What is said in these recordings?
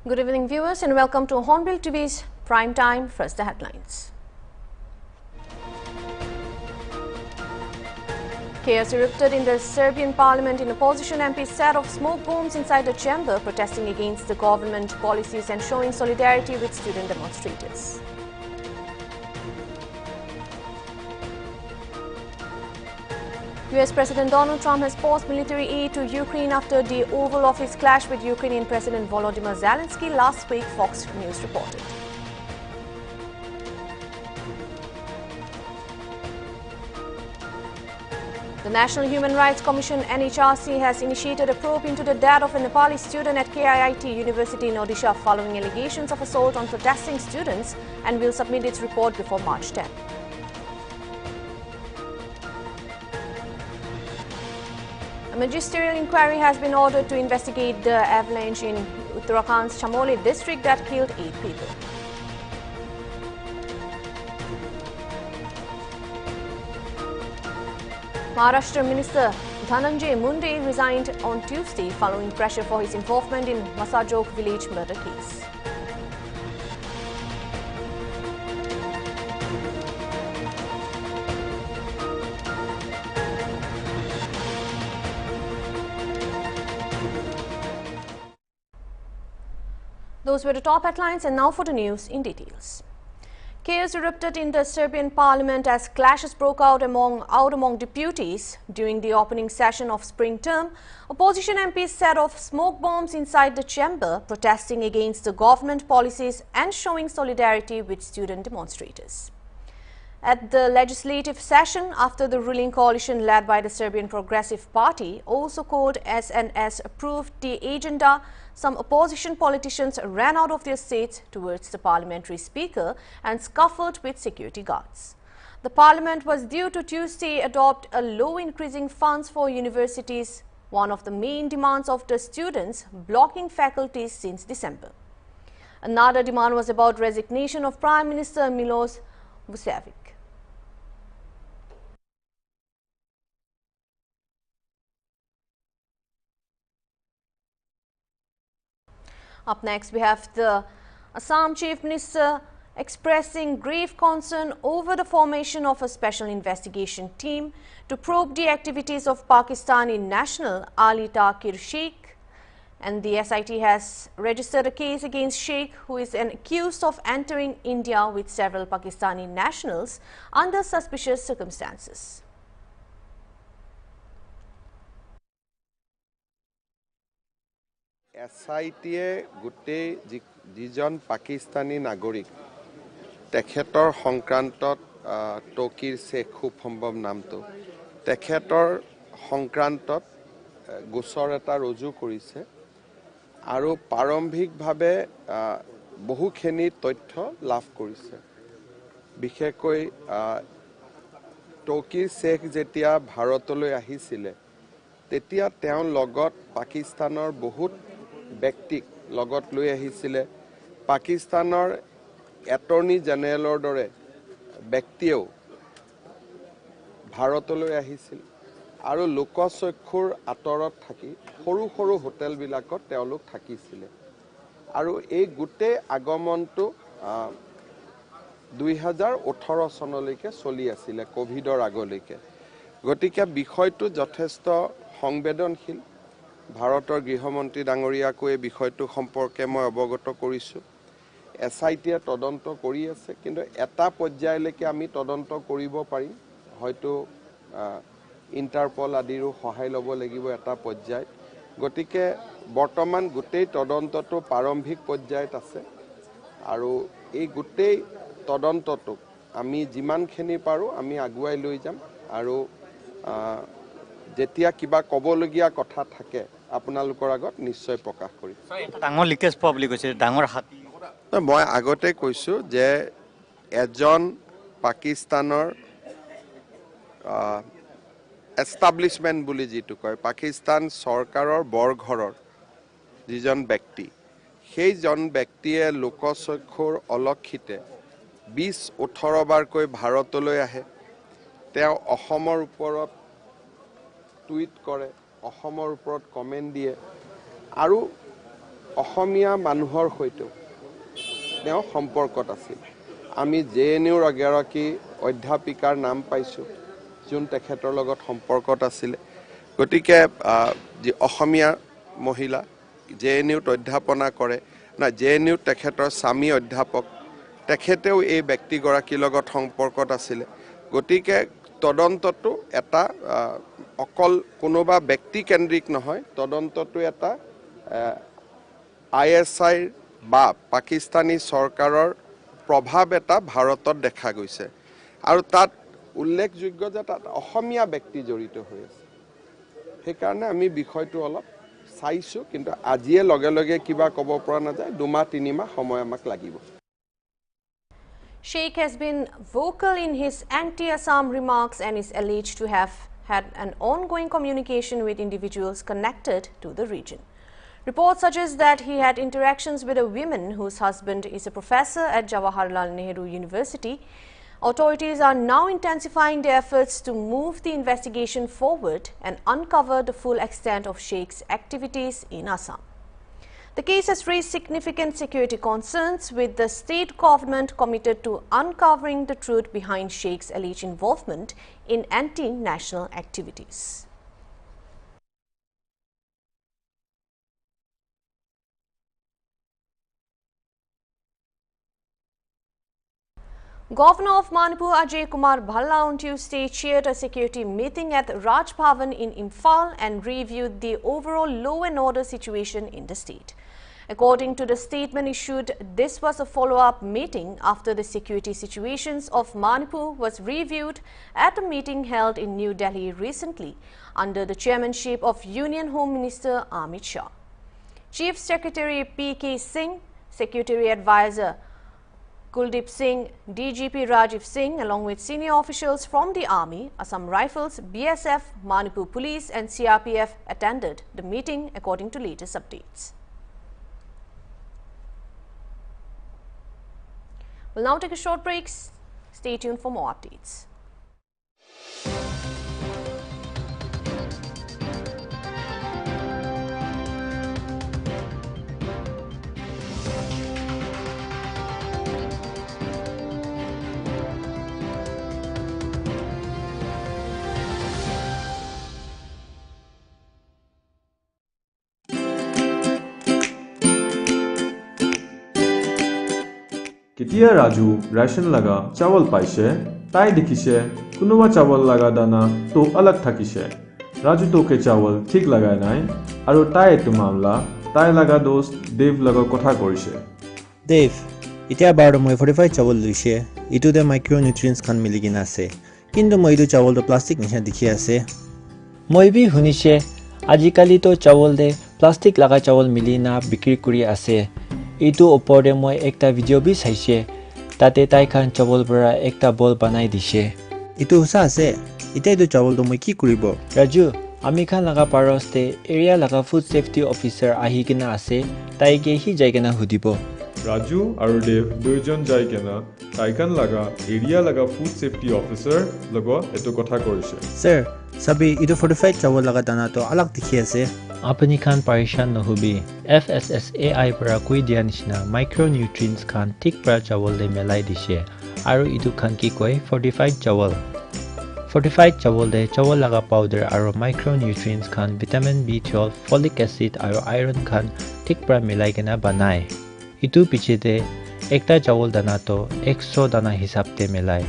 Good evening, viewers, and welcome to Hornbilltv's Prime Time. First, the headlines. Chaos erupted in the Serbian parliament in opposition MPs set off smoke bombs inside the chamber, protesting against the government policies and showing solidarity with student demonstrators. US President Donald Trump has paused military aid to Ukraine after the Oval Office clash with Ukrainian President Volodymyr Zelensky last week, Fox News reported. The National Human Rights Commission (NHRC) has initiated a probe into the death of a Nepali student at KIIT University in Odisha following allegations of assault on protesting students and will submit its report before March 10. A magisterial inquiry has been ordered to investigate the avalanche in Uttarakhand's Chamoli district that killed 8 people. Maharashtra Minister Dhananjay Munde resigned on Tuesday following pressure for his involvement in Masajok village murder case. Those were the top headlines, and now for the news in details. Chaos erupted in the Serbian parliament as clashes broke out among deputies. During the opening session of spring term, opposition MPs set off smoke bombs inside the chamber, protesting against the government policies and showing solidarity with student demonstrators. At the legislative session, after the ruling coalition led by the Serbian Progressive Party, also called SNS, approved the agenda, some opposition politicians ran out of their seats towards the parliamentary speaker and scuffled with security guards. The parliament was due to Tuesday adopt a law increasing funds for universities, one of the main demands of the students blocking faculties since December. Another demand was about resignation of Prime Minister Milos Vucevic. Up next, we have the Assam Chief Minister expressing grave concern over the formation of a special investigation team to probe the activities of Pakistani national Ali Takir Sheikh. And the SIT has registered a case against Sheikh, who is accused of entering India with several Pakistani nationals under suspicious circumstances. SIT গোটেই যিজন পাকিস্তানী নাগৰিক তেখেতৰ সংক্ৰান্তত টকিৰ শেখ খুব সম্ভৱ নামটো তেখেতৰ সংক্ৰান্তত গোচৰ এটা ৰুজু কৰিছে আৰু প্ৰাৰম্ভিকভাৱে বহুখিনি তথ্য লাভ কৰিছে বিশেষকৈ টকিৰ শেখ যেতিয়া ভাৰতলৈ আহিছিল তেতিয়া তেওঁৰ লগত পাকিস্তানৰ বহুত ব্যক্তিক লগত লৈ আহিছিল পাকিস্তানৰ এটৰ্নি জেনেৰেলৰ দৰে ব্যক্তিও ভাৰতলৈ আহিছিল আৰু লোকচক্ষুৰ আতৰত থাকি সৰু সৰু হোটেলবিলাকত তেওঁলোক থাকিছিল আৰু এই গোটেই আগমনটো 2018 চনলৈকে চলি আছিল কোভিডৰ আগলৈকে গতিকে বিষয়টো যথেষ্ট সংবেদনশীল ভাৰতৰ গৃহমন্ত্ৰী ডাঙৰীয়াকৈ এই বিষয়টো সম্পৰ্কে মই অৱগত কৰিছো এসআইটিয়ে তদন্ত কৰি আছে কিন্তু এটা পৰ্যায়লৈকে আমি তদন্ত কৰিব পাৰিম হয়তো ইন্টাৰপল আদিৰো সহায় ল'ব লাগিব এটা পৰ্যায় গতিকে বৰ্তমান গোটেই তদন্তটো প্ৰাৰম্ভিক পৰ্যায়ত আছে আৰু এই গোটেই তদন্তটো আমি যিমানখিনি পাৰো আমি আগুৱাই লৈ যাম আৰু যেতিয়া কিবা কবলগীয়া কথা থাকে আপোনালোকৰ আগত নিশ্চয় প্ৰকাশ কৰিম ডাঙৰ লিকেজ পোৱা বুলি কৈছে ডাঙৰ হাতী মই আগতে কৈছো যে এজন পাকিস্তানৰ এস্টাবলিশমেন্ট বুলি যেটো কয় পাকিস্তান চৰকাৰৰ বৰঘৰৰ যিজন ব্যক্তি সেইজন ব্যক্তিয়ে লোকচক্ষুৰ অলক্ষিতে 20-18 বাৰকৈ ভাৰতলৈ আহে তেওঁ অসমৰ ওপৰত টুইট কৰে অসমৰ ওপৰত কমেন্ট দিয়ে আৰু অসমীয়া মানুহৰ সৈতে তেওঁ সম্পৰ্কত আছিল আমি জেএনইউৰ এগৰাকী অধ্যাপিকাৰ নাম পাইছোঁ যোন তেখেতৰ লগত সম্পৰ্কত আছিল গতিকে যি অসমীয়া মহিলা জেএনইউত অধ্যাপনা কৰে না জেএনইউত তেখেতৰ স্বামী অধ্যাপক তেখেতেও এই ব্যক্তিগৰাকীৰ লগত সম্পৰ্কত আছিল গতিকে তদন্তটো এটা অকল কোনোবা ব্যক্তি কেন্দ্ৰিক নহয় তদন্তটো এটা আইএসআই বা পাকিস্তানী চৰকাৰৰ প্ৰভাৱ এটা ভাৰতত দেখা গৈছে আৰু তাত উল্লেখযোগ্য যে তাত অসমীয়া ব্যক্তি জড়িত হৈ আছে সেইকাৰণে আমি বিষয়টো অলপ চাইছোঁ কিন্তু আজিয়ে লগে লগে কিবা ক'ব পৰা নাযায় 2 মাহ 3 মাহ সময় আমাক লাগিব Sheikh has been vocal in his anti-Assam remarks and is alleged to have had an ongoing communication with individuals connected to the region. Reports suggest that he had interactions with a woman whose husband is a professor at Jawaharlal Nehru University. Authorities are now intensifying their efforts to move the investigation forward and uncover the full extent of Sheikh's activities in Assam. The case has raised significant security concerns, with the state government committed to uncovering the truth behind Sheikh's alleged involvement in anti-national activities. Governor of Manipur Ajay Kumar Bhalla on Tuesday chaired a security meeting at Raj Bhavan in Imphal and reviewed the overall law and order situation in the state. According to the statement issued, this was a follow-up meeting after the security situations of Manipur was reviewed at a meeting held in New Delhi recently under the chairmanship of Union Home Minister Amit Shah. Chief Secretary P.K. Singh, Secretary Advisor Kuldeep Singh, DGP Rajiv Singh, along with senior officials from the Army, Assam Rifles, BSF, Manipur Police and CRPF attended the meeting according to latest updates. We'll now take a short break. Stay tuned for more updates. কেতিয়া Raju ration লগা চাউল পাইছে তাই দেখিছে কোনোবা চাউল লগা দানা তো अलग থাকিছে ৰাজু তোকে চাউল ঠিক লাগাই নাই আৰু তাই এটো মামলা তাই লগা দোস্ত দেৱ লগৰ কথা কৰিছে দেৱ এতিয়া বাৰু মই 45 চাউল লৈছে ইটোতে মাইক্ৰো নিউট্ৰিয়েন্টছ খান মিলি কিনা আছে কিন্তু মই ইটো চাউলটো প্লাষ্টিক নিচিনা দেখি আছে মই বি শুনিছে আজিকালি তো চাউল দে প্লাষ্টিক লগা চাউল মিলি না বিক্ৰী কৰি আছে ইটো ওপৰতে মই একটা ভিডিঅ' বি চাইছে তাতে তাই খান চাউল পৰা একটা বল বনাই দিছে ইটো সঁচা আছে এতিয়া ইটো চাউলটো মই কি কৰিব ৰাজু আমি খান লগা পাৰস্তে এৰিয়া লগা ফুড সেফটি অফিচাৰ আহি কিনা আছে তাইকে হি যাই কিনা সুধিব ৰাজু আৰু দেৱ দুইজন যাই কিনা তাইকান লগা এৰিয়া লগা ফুড সেফটি অফিচাৰ লগত এটো কথা কৰিছে স্যাৰ সবি ইটো 45 চাউল লগা দানাটো अलग দেখি আছে আপুনি খান পৰেশান নহবি FSSAI পৰা কৈ দিয়া নিচিনা মাইক্ৰো নিউট্ৰিয়েন্টছ খান ঠিক পৰা চাউললে মেলাই দিছে আৰু ইটো খান কি কয় 45 চাউল 45 চাউল দে চাউল লগা পাউডাৰ আৰু মাইক্ৰো নিউট্ৰিয়েন্টছ খান ভিটামিন B12 ফলিক এসিড আৰু আইৰন খান ঠিক পৰা মিলাই কিনা বনায় ইটো পিছতে একটা চাউল দানাটো 100 দানা হিচাপতে মেলাই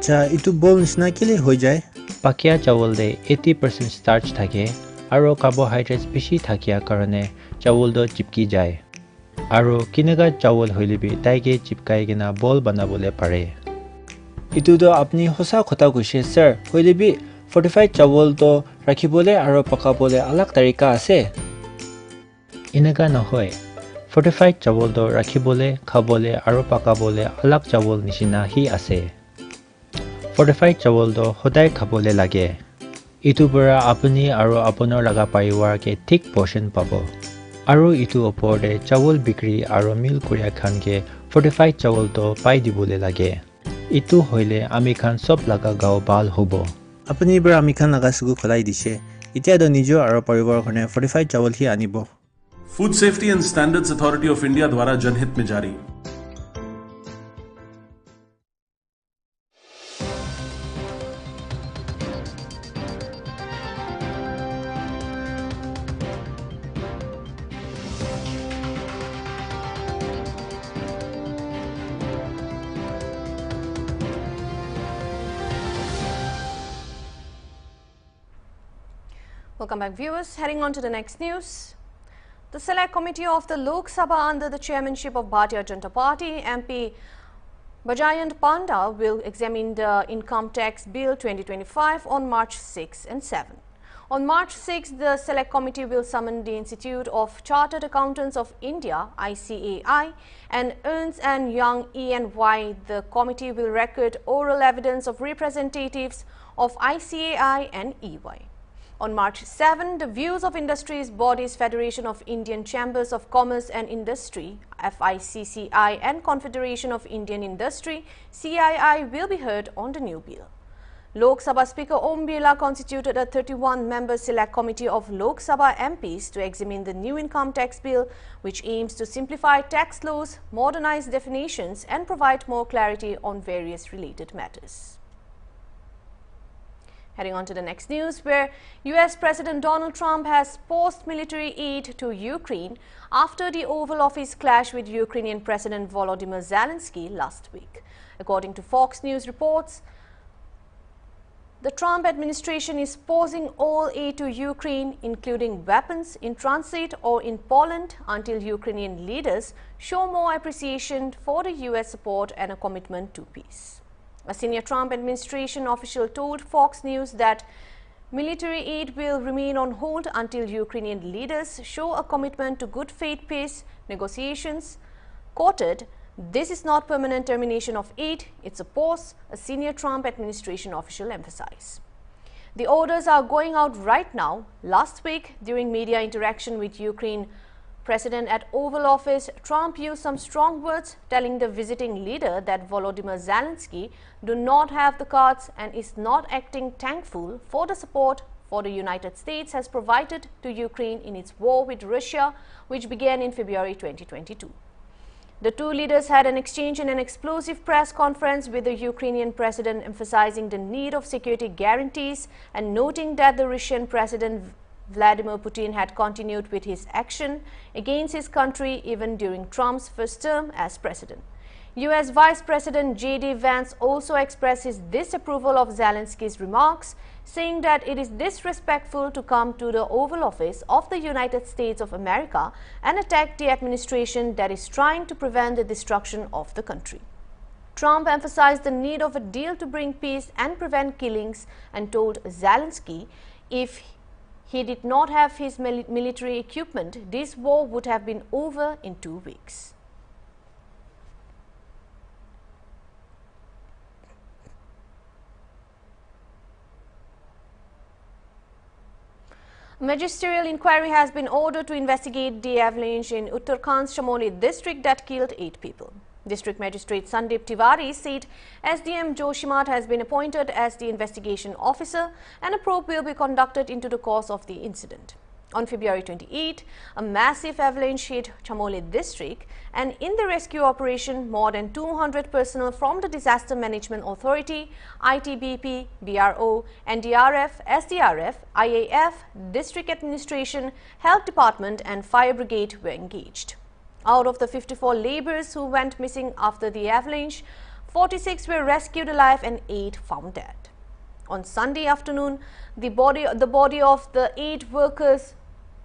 চা ইটো বল নিচিনা কেলে হৈ যায় পাকিয়া চাউল দে 80% স্টাৰ্চ থাকে আৰু কাৰ্বোহাইড্ৰেটছ বেছি থাকিয়া কাৰণে চাউলটো চিপকি যায় আৰু কিনেগা চাউল হইলিবি তাইকে চিপকাই কিনা বল বনাবলে পাৰে ইটোতো আপুনি সঁচা কথা কৈছে স্যাৰ হইলিবি 45 চাউলটো ৰাখিবলে আৰু পকাবলে अलग তৰিকা আছে এনেকা নহয় 45 চাউলটো ৰাখিবলে খাবলে আৰু পকাবলে अलग চাউল নিচিনা হি আছে 45 চাউলটো সদায় খাবলে লাগে ইটো পৰা আপুনি আৰু আপোনাৰ লগা পৰিবাৰকে ঠিক পোষণ পাব আৰু ইটো ওপৰতে চাউল বিক্ৰী আৰু মিল কৰিয়া খানকে 45 চাউলটো পাই দিবলে লাগে ইটো হইলে আমি খান সব লগা গাঁও ভাল হ'ব আপুনি পৰা আমি খান লগা সুগু খলাই দিছে এতিয়া দ নিজৰ আৰু পৰিবাৰখনে 45 চাউল হি আনিব food safety and standards authority of India द्वारा जनहित में जारी। Welcome back, viewers. Heading on to the next news. The Select Committee of the Lok Sabha under the chairmanship of Bharatiya Janata Party MP Bajayant Panda will examine the Income Tax Bill 2025 on March 6 and 7. On March 6, the Select Committee will summon the Institute of Chartered Accountants of India (ICAI) and Ernst & Young (EY). The committee will record oral evidence of representatives of ICAI and EY. On March 7, the views of industries bodies Federation of Indian Chambers of Commerce and Industry (FICCI) and Confederation of Indian Industry (CII) will be heard on the new bill. Lok Sabha Speaker Om Birla constituted a 31-member Select Committee of Lok Sabha MPs to examine the new income tax bill, which aims to simplify tax laws, modernize definitions and provide more clarity on various related matters. Heading on to the next news, where US President Donald Trump has paused military aid to Ukraine after the Oval Office clash with Ukrainian President Volodymyr Zelensky last week. According to Fox News reports, the Trump administration is pausing all aid to Ukraine, including weapons, in transit or in Poland until Ukrainian leaders show more appreciation for the US support and a commitment to peace. A senior Trump administration official told Fox News that military aid will remain on hold until Ukrainian leaders show a commitment to good faith peace negotiations. Quoted, "This is not permanent termination of aid, it's a pause," a senior Trump administration official emphasized. The orders are going out right now. Last week, during media interaction with Ukraine President at Oval Office, Trump used some strong words, telling the visiting leader that Volodymyr Zelensky do not have the cards and is not acting thankful for the support for the United States has provided to Ukraine in its war with Russia, which began in February 2022. The two leaders had an exchange in an explosive press conference with the Ukrainian president, emphasizing the need of security guarantees and noting that the Russian President Vladimir Putin had continued with his action against his country even during Trump's first term as president. US Vice President J.D. Vance also expressed his disapproval of Zelensky's remarks, saying that it is disrespectful to come to the Oval Office of the United States of America and attack the administration that is trying to prevent the destruction of the country. Trump emphasized the need of a deal to bring peace and prevent killings and told Zelensky if he did not have his military equipment, this war would have been over in 2 weeks. A magisterial inquiry has been ordered to investigate the avalanche in Uttarakhand's Chamoli district that killed 8 people. District Magistrate Sandeep Tiwari said SDM Joshimat has been appointed as the investigation officer and a probe will be conducted into the cause of the incident. On February 28, a massive avalanche hit Chamoli district, and in the rescue operation, more than 200 personnel from the Disaster Management Authority, ITBP, BRO, NDRF, SDRF, IAF, District Administration, Health Department and Fire Brigade were engaged. Out of the 54 laborers who went missing after the avalanche, 46 were rescued alive and 8 found dead. On Sunday afternoon, the body of the 8 workers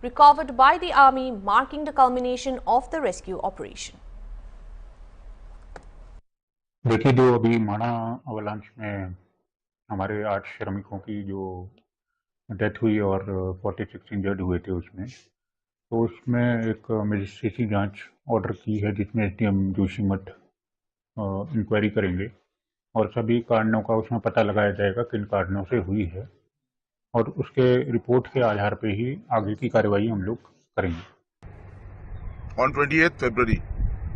recovered by the army, marking the culmination of the rescue operation. देखिए, जो अभी माना avalanche में हमारे 8 श्रमिकों की जो death हुई और 46 इंजर्ड हुए थे उसमें, तो उसमें एक मजिस्ट्रेटी जांच ऑर्डर की है जिसमें एसडीएम जोशीमठ इंक्वायरी करेंगे और सभी कारणों का उसमें पता लगाया जाएगा किन कारणों से हुई है और उसके रिपोर्ट के आधार पे ही आगे की कार्रवाई हम लोग करेंगे. On 28th February,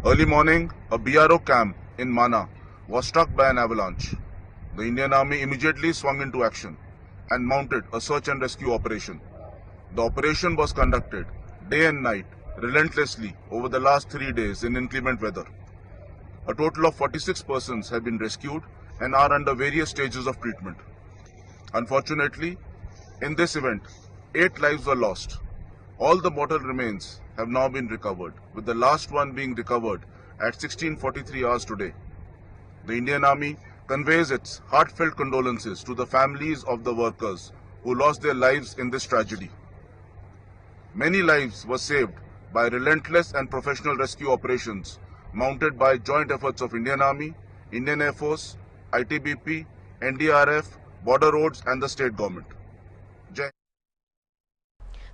early morning, a BRO camp in Mana was struck by an avalanche. The Indian Army immediately swung into action and mounted a search and rescue operation. The operation was conducted day and night relentlessly over the last 3 days in inclement weather. A total of 46 persons have been rescued and are under various stages of treatment. Unfortunately, in this event, 8 lives were lost. All the mortal remains have now been recovered, with the last one being recovered at 16:43 hours today. The Indian Army conveys its heartfelt condolences to the families of the workers who lost their lives in this tragedy. Many lives were saved by relentless and professional rescue operations mounted by joint efforts of Indian Army, Indian Air Force, ITBP, NDRF, Border Roads and the state government. Jai.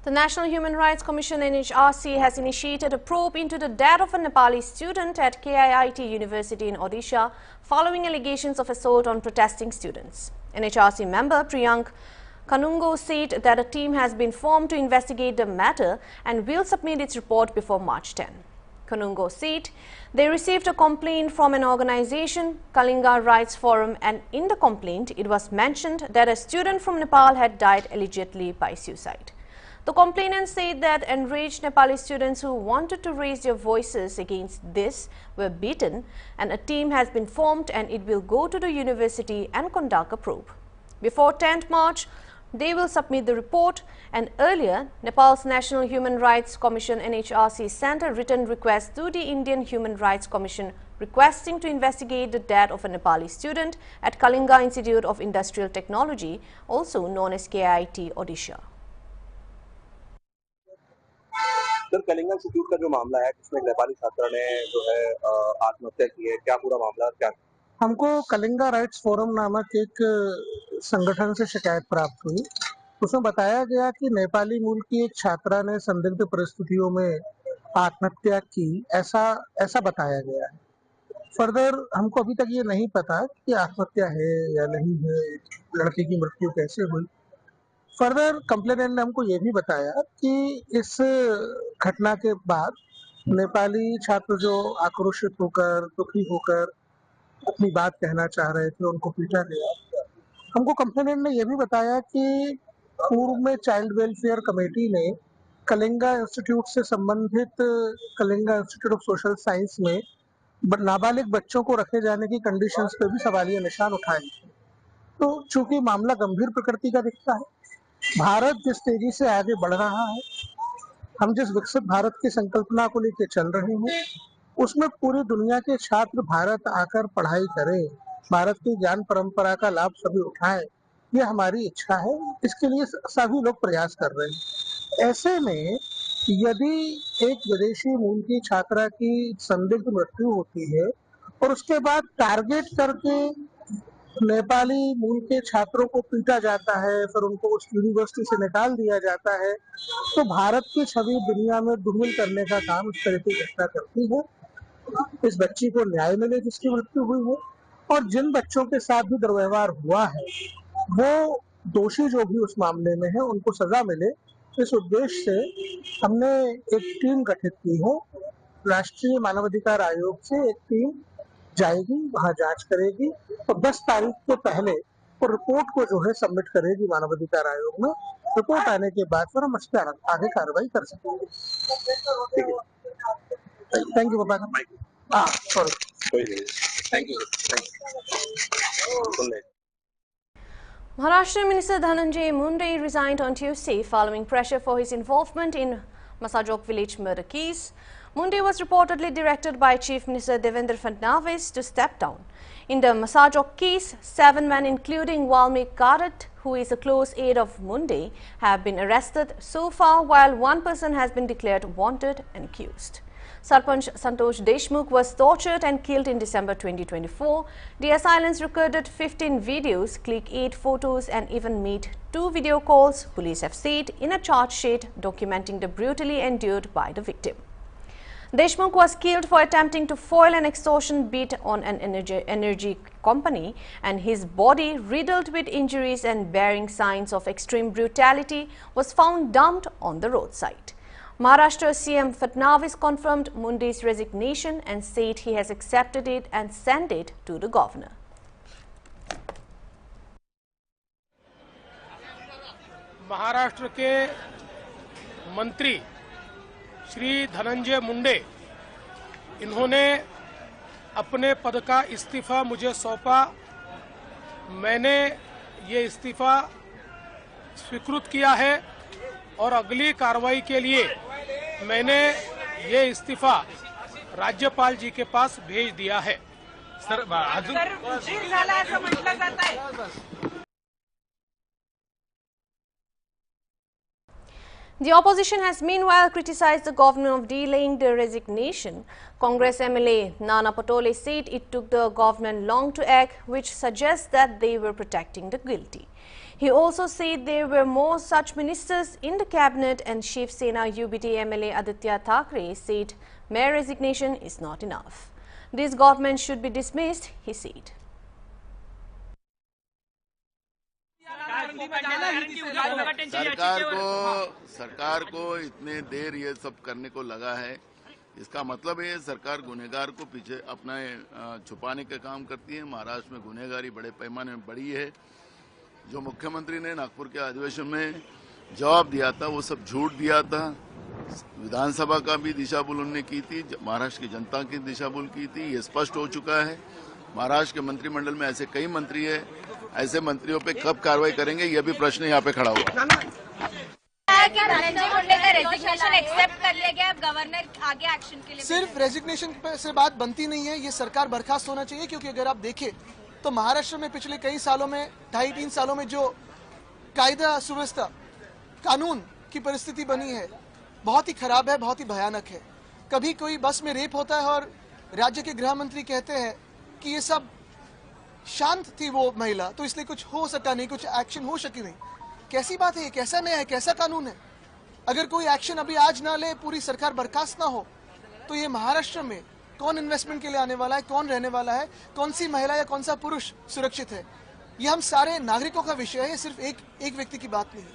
The National Human Rights Commission NHRC has initiated a probe into the death of a Nepali student at KIIT University in Odisha following allegations of assault on protesting students. NHRC member Priyank Kanungo said that a team has been formed to investigate the matter and will submit its report before March 10. Kanungo said they received a complaint from an organization, Kalinga Rights Forum, and in the complaint it was mentioned that a student from Nepal had died allegedly by suicide. The complainant said that enraged Nepali students who wanted to raise their voices against this were beaten, and a team has been formed and it will go to the university and conduct a probe. Before 10th March, they will submit the report, and earlier, Nepal's National Human Rights Commission NHRC sent a written request to the Indian Human Rights Commission requesting to investigate the death of a Nepali student at Kalinga Institute of Industrial Technology, also known as KIIT Odisha. Sir Kalinga institute का जो मामला है जिसमें नेपाली छात्रा ने जो है आत्महत्या की है, क्या पूरा मामला क्या? हमको कलिंगा राइट्स फोरम नामक एक संगठन से शिकायत प्राप्त हुई। उसमें बताया गया कि नेपाली मूल की एक छात्रा ने संदिग्ध परिस्थितियों में आत्महत्या की, ऐसा बताया गया है। फर्दर हमको अभी तक ये नहीं पता कि आत्महत्या है या नहीं है, लड़के की मृत्यु कैसे हुई। फर्दर कंप्लेनेंट ने हमको ये भी बताया कि इस घटना के बाद नेपाली छात्र जो आक्रोशित होकर, दुखी होकर अपनी बात कहना चाह रहे थे, उनको पीटा गया। हमको कंप्लेनेंट ने ये भी बताया कि पूर्व में चाइल्ड वेलफेयर कमेटी ने कलिंगा इंस्टीट्यूट से संबंधित Kalinga institute of social science में नाबालिग बच्चों को रखे जाने की कंडीशंस पे भी सवालिया निशान उठाए। तो चूंकि मामला गंभीर प्रकृति का दिखता है, भारत जिस तेजी से आगे बढ़ रहा है, हम जिस विकसित भारत की संकल्पना को लेकर चल रहे हैं, उसमें पूरी दुनिया के छात्र भारत आकर पढ़ाई करें, भारत की ज्ञान परंपरा का लाभ सभी उठाएं, ये हमारी इच्छा है। इसके लिए सभी लोग प्रयास कर रहे हैं। ऐसे में यदि एक विदेशी मूल की छात्रा की संदिग्ध मृत्यु होती है और उसके बाद टारगेट करके नेपाली मूल के छात्रों को पीटा जाता है, फिर उनको उस यूनिवर्सिटी से निकाल दिया जाता है, तो भारत की छवि दुनिया में दुर्मिल करने का काम इस तरह की घटना करती है। इस बच्ची को न्याय मिले जिसकी मृत्यु हुई है, और जिन बच्चों के साथ भी दुर्व्यवहार हुआ है, वो दोषी जो भी उस मामले में है, उनको सजा मिले। इस उद्देश्य से हमने एक टीम गठित की है। राष्ट्रीय मानवाधिकार आयोग से एक टीम जाएगी, वहां जांच करेगी और 10 तारीख के पहले वो रिपोर्ट को जो है सबमिट करेगी मानवाधिकार आयोग में। रिपोर्ट आने के बाद फिर हम इस पर आगे कार्रवाई कर सकेंगे। Thank you Baba. Sorry, thank you. Maharashtra Minister Dhananjay Munde resigned on Tuesday following pressure for his involvement in Masajok village murder case. Munde was reportedly directed by Chief Minister Devendra Fadnavis to step down. In the Masajok case, 7 men including Walmik Karat, who is a close aide of Munde, have been arrested so far, while 1 person has been declared wanted and accused. Sarpanch Santosh Deshmukh was tortured and killed in December 2024. The assailants recorded 15 videos, clicked 8 photos and even made 2 video calls, police have said in a charge sheet documenting the brutally endured by the victim. Deshmukh was killed for attempting to foil an extortion bid on an energy company, and his body, riddled with injuries and bearing signs of extreme brutality, was found dumped on the roadside. Maharashtra CM Fadnavis confirmed Munde's resignation and said he has accepted it and sent it to the governor. Maharashtra के मंत्री श्री धनंजय मुंडे, इन्होंने अपने पद का इस्तीफा मुझे सौंपा। मैंने ये इस्तीफा स्वीकृत किया है और अगली कार्रवाई के लिए मैंने ये इस्तीफा राज्यपाल जी के पास भेज दिया है। Sir, The opposition has meanwhile criticized the government of delaying the resignation. Congress MLA Nana Patole said it took the government long to act, which suggests that they were protecting the guilty. He also said there were more such ministers in the cabinet, and Shiv Sena UBT MLA Aditya Thackeray said mere resignation is not enough. This government should be dismissed, he said. सरकार को इतने देर ये सब करने को लगा है, इसका मतलब है सरकार गुनहगार को पीछे अपना छुपाने का काम करती है। महाराष्ट्र में गुनहगारी बड़े पैमाने में बढ़ी है। जो मुख्यमंत्री ने नागपुर के अधिवेशन में जवाब दिया था वो सब झूठ दिया था। विधानसभा का भी दिशाभूल उन्होंने की थी, महाराष्ट्र की जनता की दिशाभूल की थी। ये स्पष्ट हो चुका है। महाराष्ट्र के मंत्रिमंडल में ऐसे कई मंत्री है, ऐसे मंत्रियों पे कब कार्रवाई करेंगे, यह भी प्रश्न यहाँ पे खड़ा हुआ। धनंजय मुंडे का रेजिग्नेशन एक्सेप्ट कर लिया गया, अब गवर्नर आगे एक्शन के लिए सिर्फ रेजिग्नेशन से बात बनती नहीं है, ये सरकार बर्खास्त होना चाहिए। क्योंकि अगर आप देखें तो महाराष्ट्र में पिछले कई सालों में 2.5-3 सालों में जो कायदा सुव्यवस्था कानून की परिस्थिति बनी है बहुत ही खराब है, बहुत ही भयानक है। कभी कोई बस में रेप होता है और राज्य के गृह मंत्री कहते हैं कि ये सब शांत थी वो महिला, तो इसलिए कुछ हो सका नहीं, कुछ एक्शन हो सकी नहीं। कैसी बात है, कैसा न्याय है, कैसा कानून है? अगर कोई एक्शन अभी आज ना ले, पूरी सरकार बर्खास्त ना हो, तो ये महाराष्ट्र में कौन इन्वेस्टमेंट के लिए आने वाला है, कौन रहने वाला है, कौन सी महिला या कौन सा पुरुष सुरक्षित है? ये हम सारे नागरिकों का विषय है, ये सिर्फ एक व्यक्ति की बात नहीं है।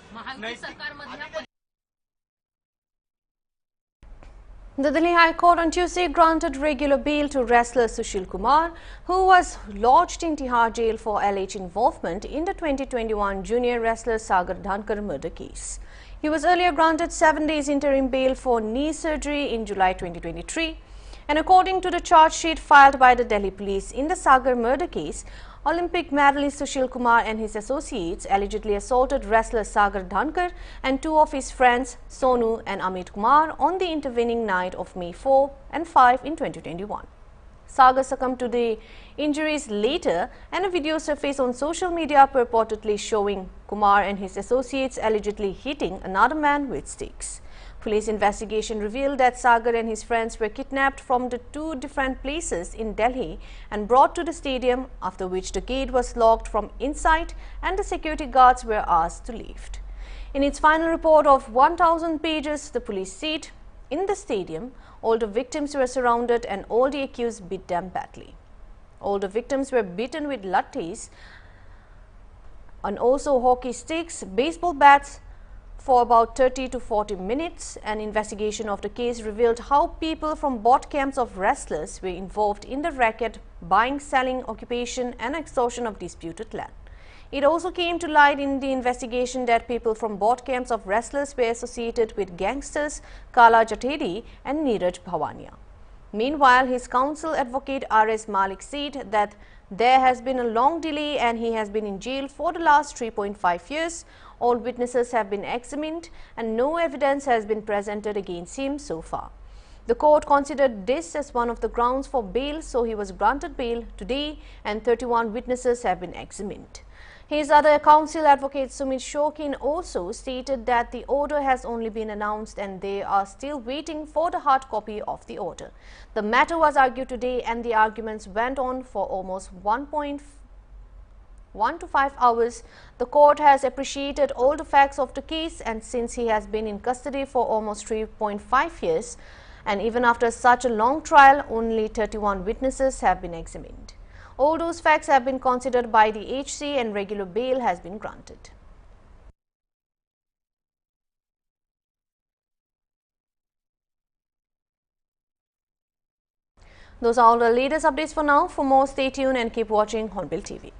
The Delhi High Court on Tuesday granted regular bail to wrestler Sushil Kumar, who was lodged in Tihar jail for alleged involvement in the 2021 junior wrestler Sagar Dhankar murder case. He was earlier granted 7 days interim bail for knee surgery in July 2023. And according to the charge sheet filed by the Delhi police in the Sagar murder case, Olympic medalist Sushil Kumar and his associates allegedly assaulted wrestler Sagar Dhankar and 2 of his friends, Sonu and Amit Kumar, on the intervening night of May 4 and 5 in 2021. Sagar succumbed to the injuries later, and a video surfaced on social media purportedly showing Kumar and his associates allegedly hitting another man with sticks. Police investigation revealed that Sagar and his friends were kidnapped from the 2 different places in Delhi and brought to the stadium, after which the gate was locked from inside and the security guards were asked to leave. In its final report of 1,000 pages, the police said, in the stadium, all the victims were surrounded and all the accused beat them badly. All the victims were beaten with lattis and also hockey sticks, baseball bats, for about 30 to 40 minutes. An investigation of the case revealed how people from both camps of wrestlers were involved in the racket, buying, selling, occupation and extortion of disputed land. It also came to light in the investigation that people from both camps of wrestlers were associated with gangsters Kala Jatedi and Neeraj Bhawania. Meanwhile, his counsel advocate R.S. Malik said that there has been a long delay and he has been in jail for the last 3.5 years. All witnesses have been examined and no evidence has been presented against him so far. The court considered this as one of the grounds for bail, so he was granted bail today and 31 witnesses have been examined. His other counsel advocate Sumit Shokin also stated that the order has only been announced and they are still waiting for the hard copy of the order. The matter was argued today and the arguments went on for almost 1 to 5 hours. The court has appreciated all the facts of the case, and since he has been in custody for almost 3.5 years and even after such a long trial, only 31 witnesses have been examined. All those facts have been considered by the HC and regular bail has been granted. Those are all the latest updates for now. For more, stay tuned and keep watching Hornbilltv.